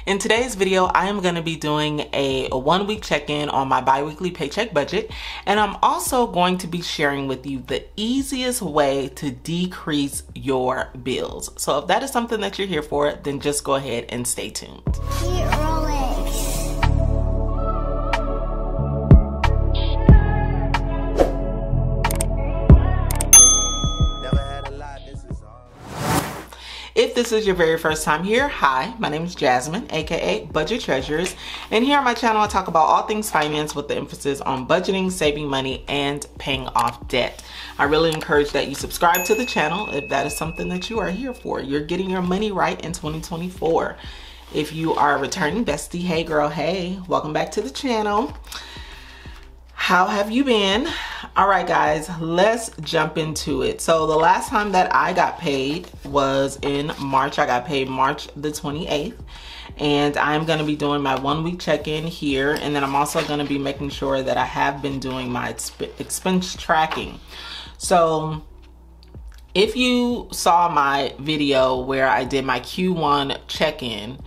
In today's video, I am going to be doing a 1-week check-in on my bi-weekly paycheck budget, and I'm also going to be sharing with you the easiest way to decrease your bills. So if that is something that you're here for, then just go ahead and stay tuned. If this is your very first time here, hi, my name is Jasmine, aka Budget Treasures, and here on my channel I talk about all things finance with the emphasis on budgeting, saving money, and paying off debt. I really encourage that you subscribe to the channel if that is something that you are here for. You're getting your money right in 2024. If you are a returning bestie, hey girl, hey, welcome back to the channel. How have you been? All right, guys, let's jump into it. So the last time that I got paid was in March. I got paid March the 28th, and I'm going to be doing my 1-week check-in here. And then I'm also going to be making sure that I have been doing my expense tracking. So if you saw my video where I did my Q1 check-in,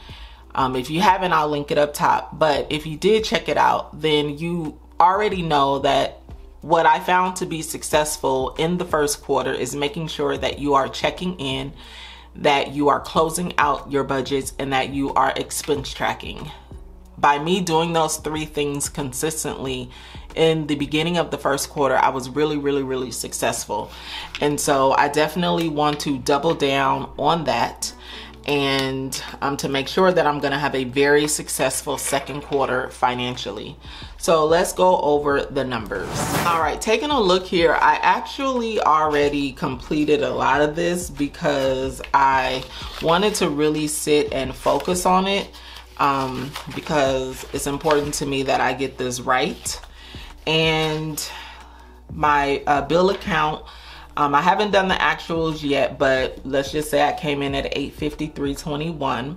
if you haven't, I'll link it up top. But if you did check it out, then you already know that what I found to be successful in the first quarter is making sure that you are checking in, that you are closing out your budgets, and that you are expense tracking. By me doing those 3 things consistently in the beginning of the first quarter, I was really successful. And so I definitely want to double down on that, and to make sure that I'm gonna have a very successful second quarter financially. So let's go over the numbers. All right, taking a look here, I actually already completed a lot of this because I wanted to really sit and focus on it, because it's important to me that I get this right. And my bill account, I haven't done the actuals yet, but let's just say I came in at $853.21,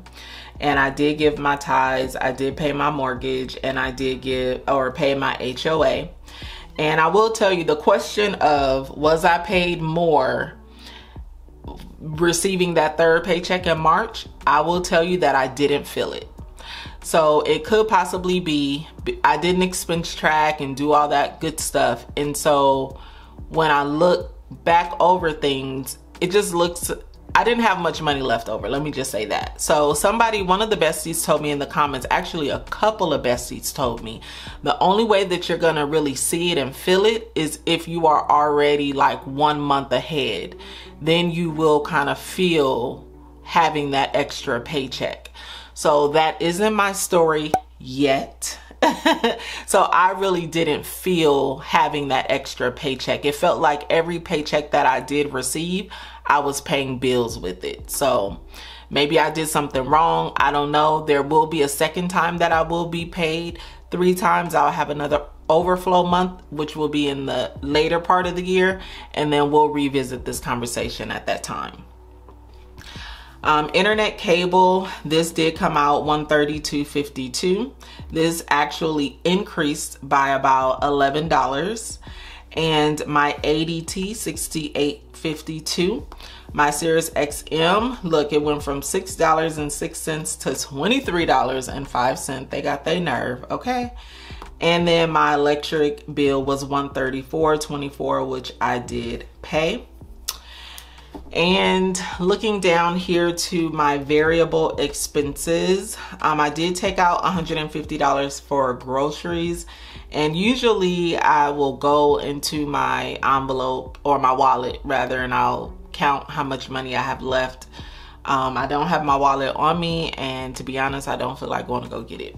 and I did give my tithes, I did pay my mortgage, and I did pay my HOA. And I will tell you, the question of was I paid more receiving that third paycheck in March, I will tell you that I didn't feel it. So it could possibly be I didn't expense track and do all that good stuff. And so when I look back over things, it just looks, I didn't have much money left over, let me just say that. So one of the besties told me in the comments, actually a couple of besties told me, the only way that you're gonna really see it and feel it is if you are already like 1 month ahead. Then you will kind of feel having that extra paycheck. So that isn't my story yet. So I really didn't feel having that extra paycheck. It felt like every paycheck that I did receive, I was paying bills with it. So maybe I did something wrong. I don't know. There will be a second time that I will be paid. 3 times I'll have another overflow month, which will be in the later part of the year. And then we'll revisit this conversation at that time. Internet cable, this did come out $132.52. This actually increased by about $11. And my ADT $68.52. My Sirus XM, look, it went from $6.06 to $23.05. They got their nerve, okay? And then my electric bill was $134.24, which I did pay. And looking down here to my variable expenses, I did take out $150 for groceries, and usually I will go into my envelope, or my wallet rather, and I'll count how much money I have left. I don't have my wallet on me, and to be honest, I don't feel like going to go get it.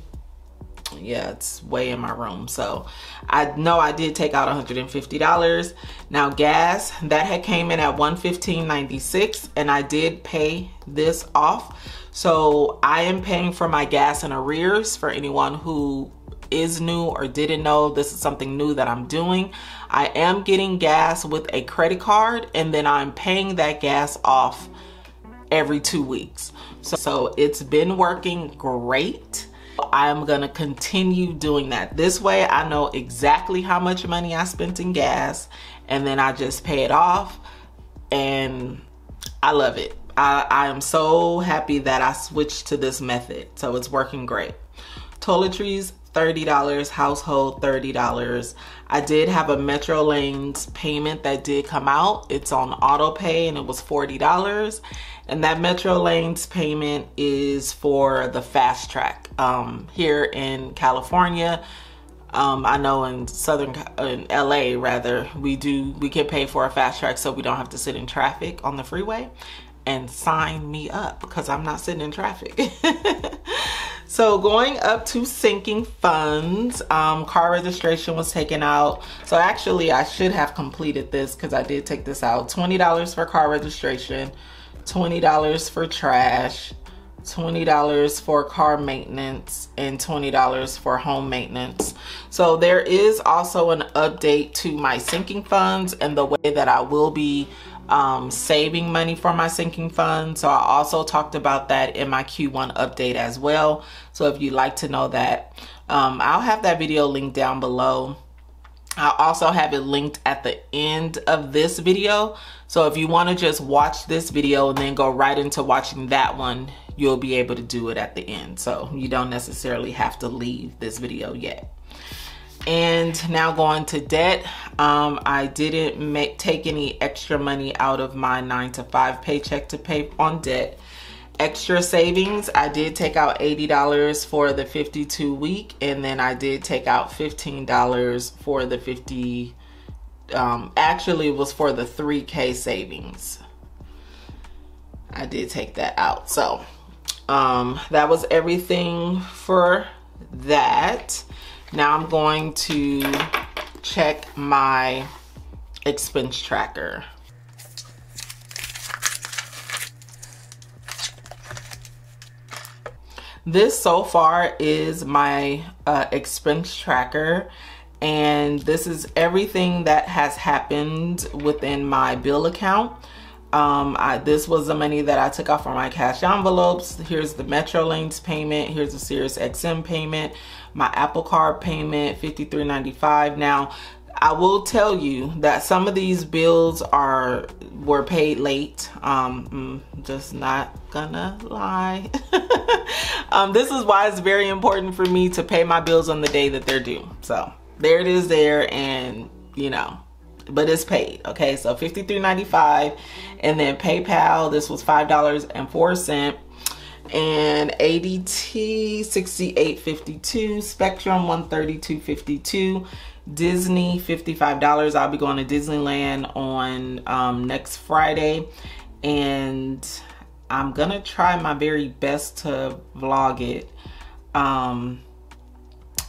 Yeah, it's way in my room. So I know I did take out $150. Now gas, that had came in at $115.96, and I did pay this off. So I am paying for my gas in arrears. For anyone who is new or didn't know, this is something new that I'm doing. I am getting gas with a credit card, and then I'm paying that gas off every 2 weeks. So it's been working great. I'm gonna continue doing that. This way I know exactly how much money I spent in gas, and then I just pay it off, and I love it. I am so happy that I switched to this method. So it's working great. Toiletries, $30, household, $30. I did have a Metro Lanes payment that did come out. It's on auto pay and it was $40. And that Metro Lanes payment is for the fast track. Here in California, I know in in LA rather, we can pay for a fast track so we don't have to sit in traffic on the freeway. And sign me up, because I'm not sitting in traffic. So going up to sinking funds, car registration was taken out. So actually I should have completed this because I did take this out. $20 for car registration, $20 for trash, $20 for car maintenance, and $20 for home maintenance. So there is also an update to my sinking funds and the way that I will be saving money for my sinking fund. So I also talked about that in my Q1 update as well. So if you'd like to know that, I'll have that video linked down below. I'll also have it linked at the end of this video. So if you want to just watch this video and then go right into watching that one, you'll be able to do it at the end. So you don't necessarily have to leave this video yet. And now going to debt, I didn't take any extra money out of my 9-to-5 paycheck to pay on debt. Extra savings, I did take out $80 for the 52 week, and then I did take out $15 for the 50, actually it was for the 3K savings. I did take that out. So that was everything for that. Now I'm going to check my expense tracker. This so far is my expense tracker, and this is everything that has happened within my bill account. This was the money that I took out from my cash envelopes. Here's the Metro Lanes payment. Here's the Sirus XM payment. My Apple Card payment, $53.95. Now, I will tell you that some of these bills were paid late. Just not gonna lie. This is why it's very important for me to pay my bills on the day that they're due. So there it is there, and you know, but it's paid. Okay, so $53.95, and then PayPal, this was $5.04, and ADT $68.52, Spectrum $132.52, Disney $55. I'll be going to Disneyland on next Friday, and I'm gonna try my very best to vlog it.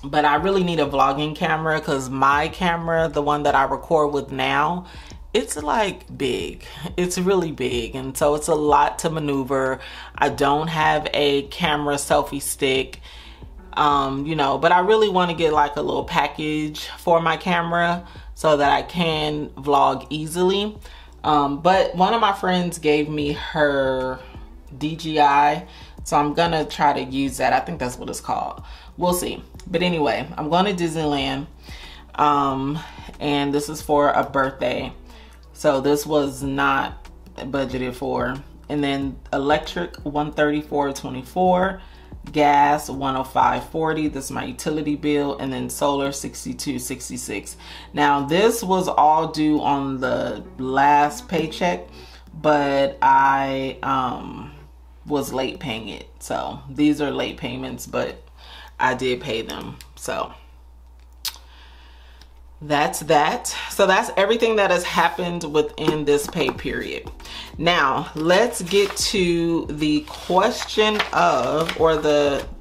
But I really need a vlogging camera, because my camera, the one that I record with now, it's like big. It's really big, and so it's a lot to maneuver. I don't have a camera selfie stick, you know, but I really want to get like a little package for my camera so that I can vlog easily. But one of my friends gave me her DJI, so I'm gonna try to use that. I think that's what it's called. We'll see. But anyway, I'm going to Disneyland, and this is for a birthday, so this was not budgeted for. And then electric $134.24, gas $105.40. This is my utility bill, and then solar $62.66. Now this was all due on the last paycheck, but I was late paying it. So these are late payments, but I did pay them. So that's that. So that's everything that has happened within this pay period. Now let's get to the question of, or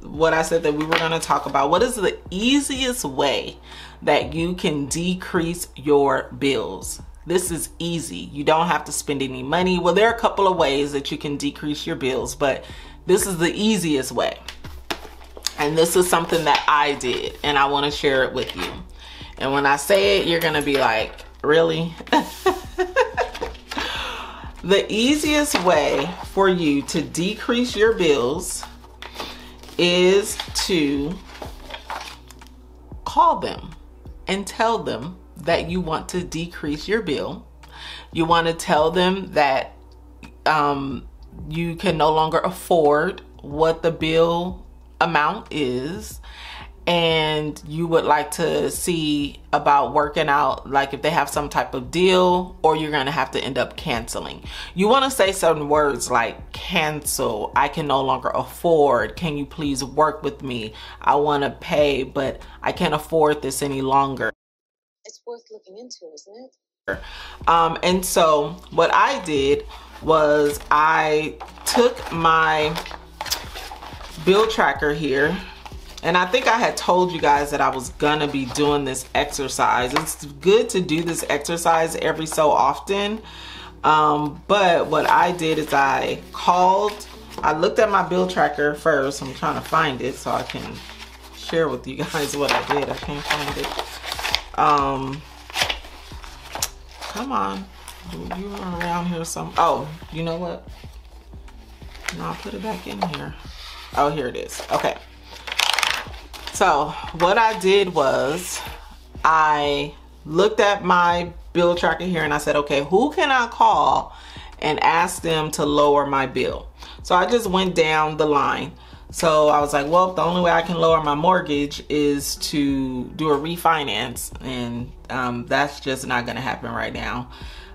what I said that we were going to talk about. What is the easiest way that you can decrease your bills? This is easy. You don't have to spend any money. Well, there are a couple of ways that you can decrease your bills, but this is the easiest way. And this is something that I did, and I want to share it with you. And when I say it, you're going to be like, really? The easiest way for you to decrease your bills is to call them and tell them that you want to decrease your bill. You want to tell them that you can no longer afford what the bill amount is, and you would like to see about working out, like if they have some type of deal, or you're going to have to end up canceling. You want to say certain words like cancel, I can no longer afford, can you please work with me, I want to pay but I can't afford this any longer. It's worth looking into, isn't it? And so what I did was I took my bill tracker here, and I think I had told you guys that I was gonna be doing this exercise. It's good to do this exercise every so often. But what I did is I looked at my bill tracker first. I'm trying to find it so I can share with you guys what I did. I can't find it. Come on, you were around here some. Oh, you know what? No, I'll put it back in here. Oh, here it is. Okay. So what I did was I looked at my bill tracker here and I said, okay, who can I call and ask them to lower my bill? So I just went down the line. So I was like, well, the only way I can lower my mortgage is to do a refinance, and that's just not going to happen right now.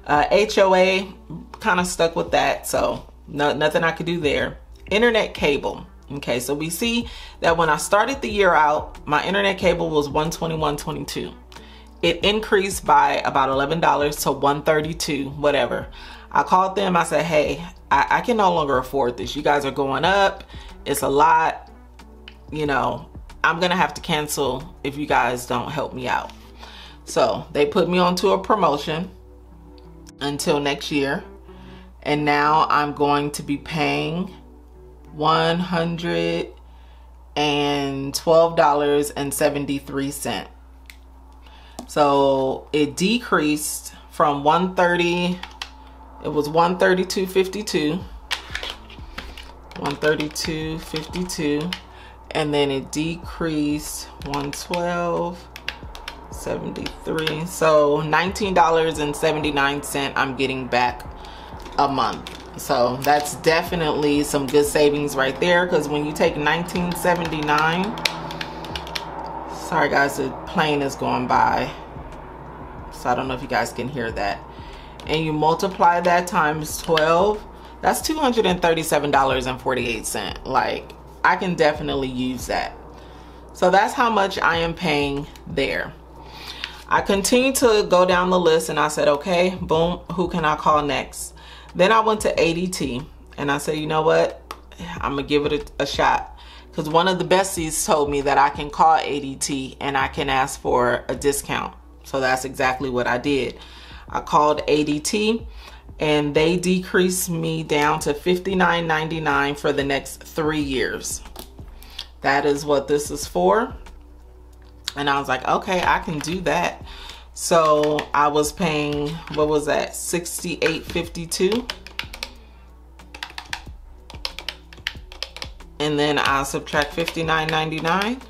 HOA, kind of stuck with that, so nothing I could do there. Internet cable. Okay, so we see that when I started the year out, my internet cable was $121.22. It increased by about $11 to $132, whatever. I called them. I said, hey, I can no longer afford this. You guys are going up. It's a lot. You know, I'm going to have to cancel if you guys don't help me out. So they put me onto a promotion until next year. And now I'm going to be paying $112.73. So it decreased from 130. It was 132.52. 132.52, and then it decreased 112.73. So $19.79 I'm getting back a month. So that's definitely some good savings right there, because when you take $19.79, sorry guys, the plane is going by, so I don't know if you guys can hear that, and you multiply that times 12, that's $237.48. Like, I can definitely use that. So that's how much I am paying there. I continue to go down the list and I said, okay, boom, who can I call next? Then I went to ADT and I said, you know what? I'm gonna give it a shot. Because one of the besties told me that I can call ADT and I can ask for a discount. So that's exactly what I did. I called ADT and they decreased me down to $59.99 for the next 3 years. That is what this is for. And I was like, okay, I can do that. So I was paying, what was that, $68.52. And then I'll subtract $59.99.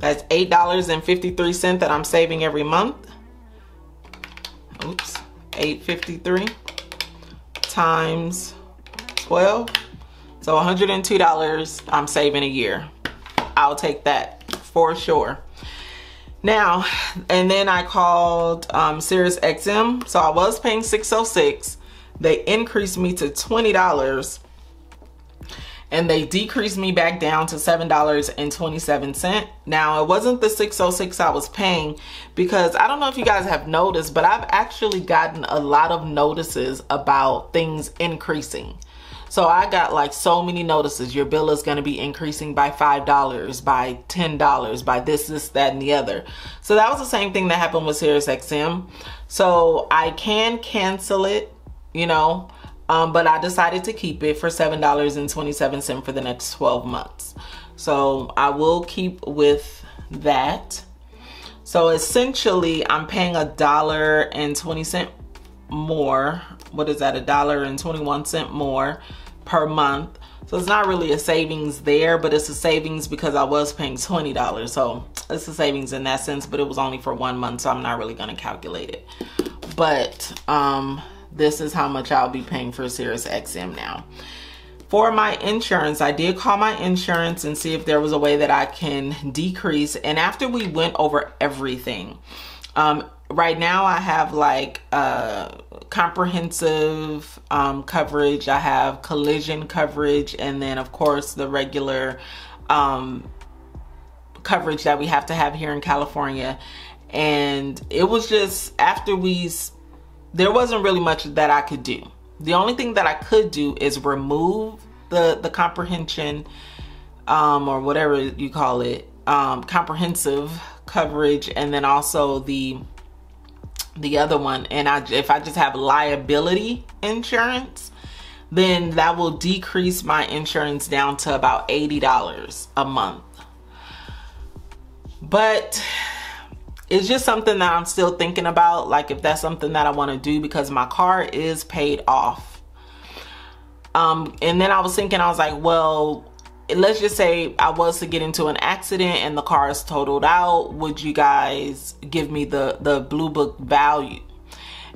That's $8.53 that I'm saving every month. Oops. $8.53 times 12, so $102 I'm saving a year. I'll take that for sure. Now, and then I called Sirus XM. So I was paying $606. They increased me to $20, and they decreased me back down to $7.27. Now, it wasn't the $606 I was paying, because I don't know if you guys have noticed, but I've actually gotten a lot of notices about things increasing. So I got like so many notices. Your bill is going to be increasing by $5, by $10, by this, that, and the other. So that was the same thing that happened with Sirus XM. So I can cancel it, you know, but I decided to keep it for $7.27 for the next 12 months. So I will keep with that. So essentially I'm paying $1.20 more. What is that? $1.21 more per month. So it's not really a savings there, but it's a savings because I was paying $20. So it's a savings in that sense, but it was only for 1 month, so I'm not really going to calculate it. But this is how much I'll be paying for Sirus XM now. For my insurance, I did call my insurance and see if there was a way that I can decrease. And after we went over everything, right now I have like comprehensive coverage, I have collision coverage, and then of course the regular coverage that we have to have here in California. And it was just, after there wasn't really much that I could do. The only thing that I could do is remove the comprehension, or whatever you call it, comprehensive coverage, and then also the other one. And if I just have liability insurance, then that will decrease my insurance down to about $80 a month. But it's just something that I'm still thinking about, like if that's something that I want to do, because my car is paid off. And then I was thinking, I was like, well, let's just say I was to get into an accident and the car is totaled out, would you guys give me the Blue Book value?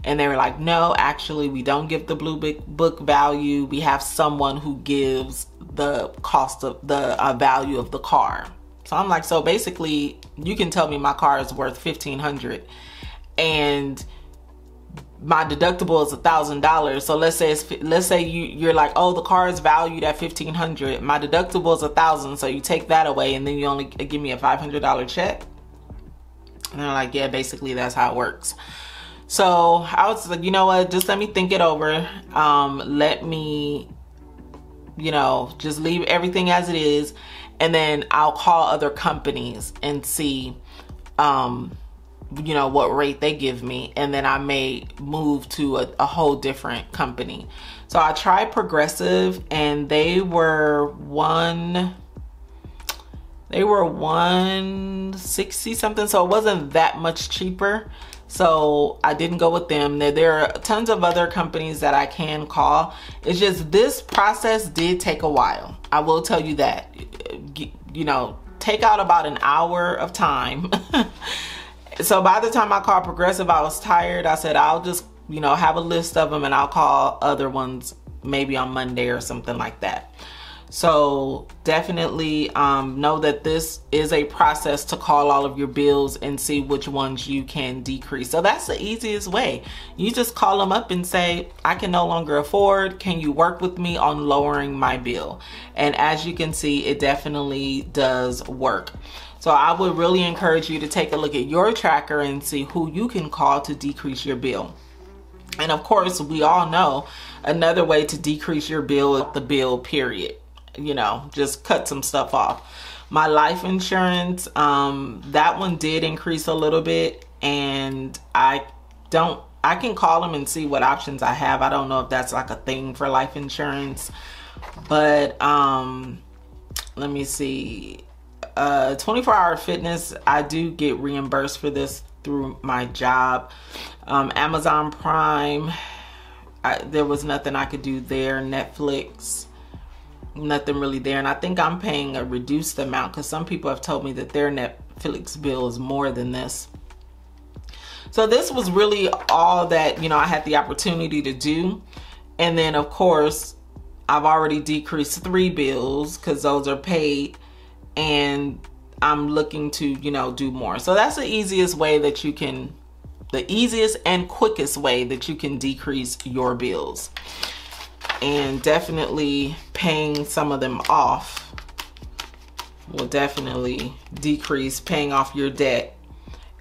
And they were like, no, actually we don't give the Blue Book value. We have someone who gives the cost of the value of the car. So I'm like, so basically you can tell me my car is worth $1,500 and my deductible is $1,000. So let's say you're like, oh, the car is valued at $1,500. My deductible is $1,000. So you take that away and then you only give me a $500 check. And they're like, yeah, basically that's how it works. So I was like, you know what, just let me think it over. Let me, just leave everything as it is. And then I'll call other companies and see, what rate they give me. And then I may move to a whole different company. So I tried Progressive and they were $160 something. So it wasn't that much cheaper. So I didn't go with them. There are tons of other companies that I can call. It's just this process did take a while. I will tell you that. Take out about an hour of time. So by the time I called Progressive, I was tired. I said, I'll just, have a list of them and I'll call other ones maybe on Monday or something like that. So definitely know that this is a process to call all of your bills and see which ones you can decrease. So that's the easiest way. You just call them up and say, I can no longer afford. Can you work with me on lowering my bill? And as you can see, it definitely does work. So I would really encourage you to take a look at your tracker and see who you can call to decrease your bill. And of course, we all know another way to decrease your bill is the bill period. Just cut some stuff off. My life insurance, that one did increase a little bit, and I can call them and see what options I have. I don't know if that's like a thing for life insurance, but let me see. 24-hour fitness, I do get reimbursed for this through my job. Amazon Prime, there was nothing I could do there. Netflix, nothing really there. And I think I'm paying a reduced amount because some people have told me that their Netflix bill is more than this. So this was really all that, I had the opportunity to do. And then of course, I've already decreased 3 bills because those are paid, and I'm looking to, do more. So that's the easiest way that you can, the easiest and quickest way that you can decrease your bills. And definitely paying some of them off will definitely decrease. Paying off your debt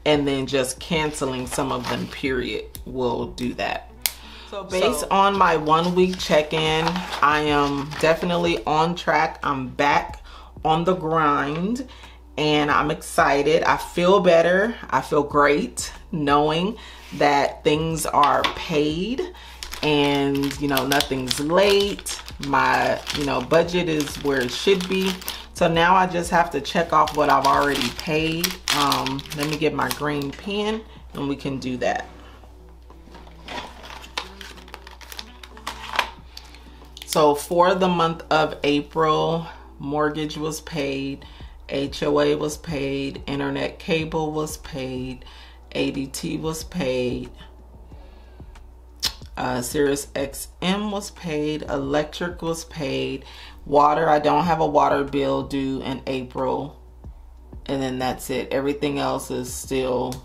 and then just canceling some of them, period, will do that. So based on my 1 week check-in, I am definitely on track. I'm back on the grind and I'm excited. I feel better. I feel great knowing that things are paid and nothing's late. My budget is where it should be. So now I just have to check off what I've already paid. Let me get my green pen and we can do that. So for the month of April, mortgage was paid, HOA was paid, internet cable was paid, ADT was paid, Sirus XM was paid, electric was paid, water, I don't have a water bill due in April, and then that's it. Everything else is still,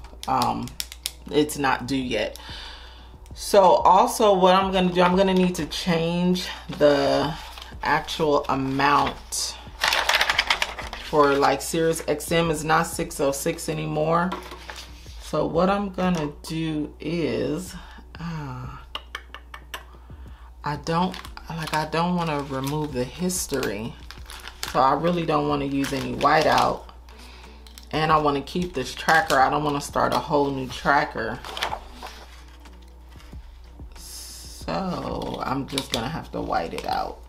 it's not due yet. So also what I'm gonna do, I'm gonna need to change the actual amount for like Sirus XM is not 606 anymore. So what I'm gonna do is, I don't want to remove the history, so I really don't want to use any whiteout, and I want to keep this tracker. I don't want to start a whole new tracker, so I'm just gonna have to white it out.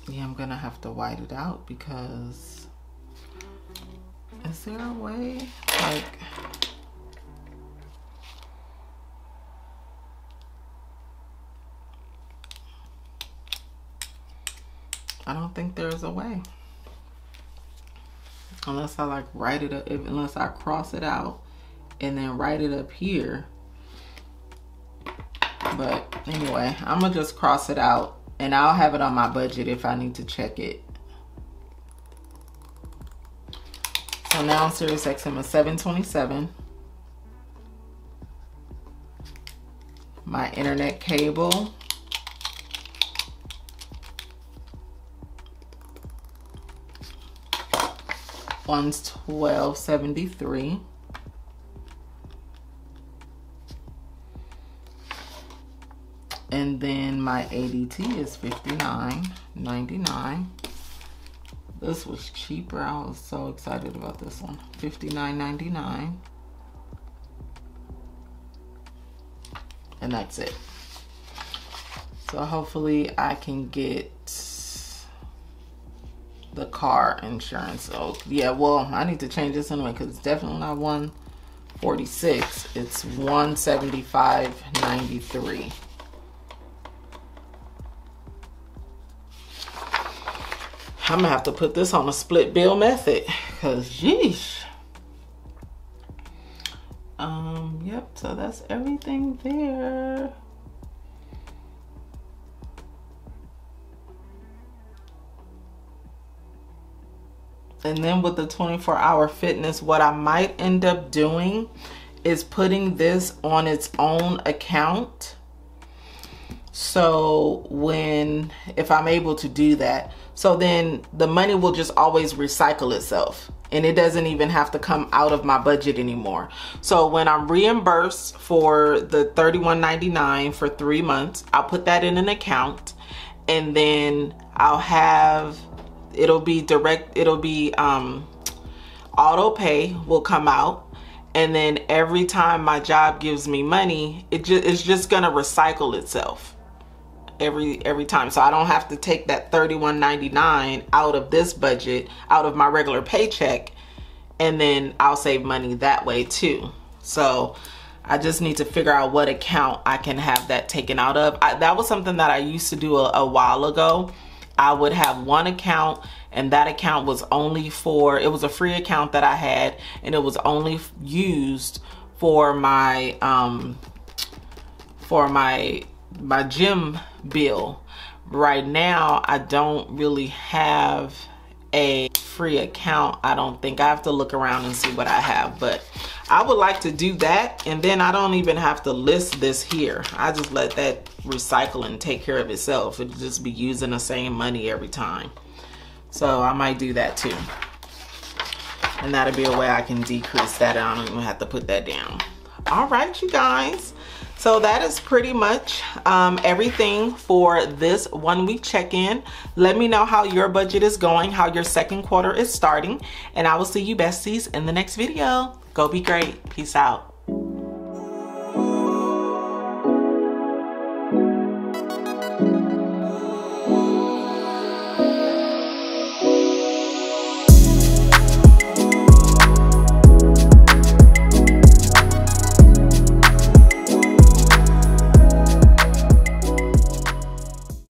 Yeah, I'm gonna have to white it out because, is there a way, like, I don't think there's a way. Unless I like write it up, unless I cross it out and then write it up here. But anyway, I'm gonna just cross it out and I'll have it on my budget if I need to check it. So now Sirus XM is $727. My internet cable, one's $12.73. And then my ADT is $59.99. This was cheaper. I was so excited about this one. $59.99. And that's it. So hopefully I can get the car insurance. So yeah, well, I need to change this anyway because it's definitely not $146. It's $175.93. I'm gonna have to put this on a split bill method because yeesh. Yep, so that's everything there. And then with the 24-hour fitness, what I might end up doing is putting this on its own account. So if I'm able to do that, so then the money will just always recycle itself and it doesn't even have to come out of my budget anymore. So when I'm reimbursed for the $31.99 for 3 months, I'll put that in an account, and then I'll have, it'll be auto pay will come out, and then every time my job gives me money, it's just gonna recycle itself every time. So I don't have to take that $31.99 out of this budget, out of my regular paycheck, and then I'll save money that way too. So I just need to figure out what account I can have that taken out of. That was something that I used to do a while ago. I would have one account, and that account was only for, it was a free account that I had, and it was only used for my gym bill. Right now I don't really have a free account. I don't think. I have to look around and see what I have, but I would like to do that, and then I don't even have to list this here. I just let that recycle and take care of itself. It'll just be using the same money every time. So I might do that too, and that'll be a way I can decrease that. I don't even have to put that down. All right, you guys. So that is pretty much everything for this 1 week check-in. Let me know how your budget is going, how your second quarter is starting, and I will see you besties in the next video. Go be great. Peace out.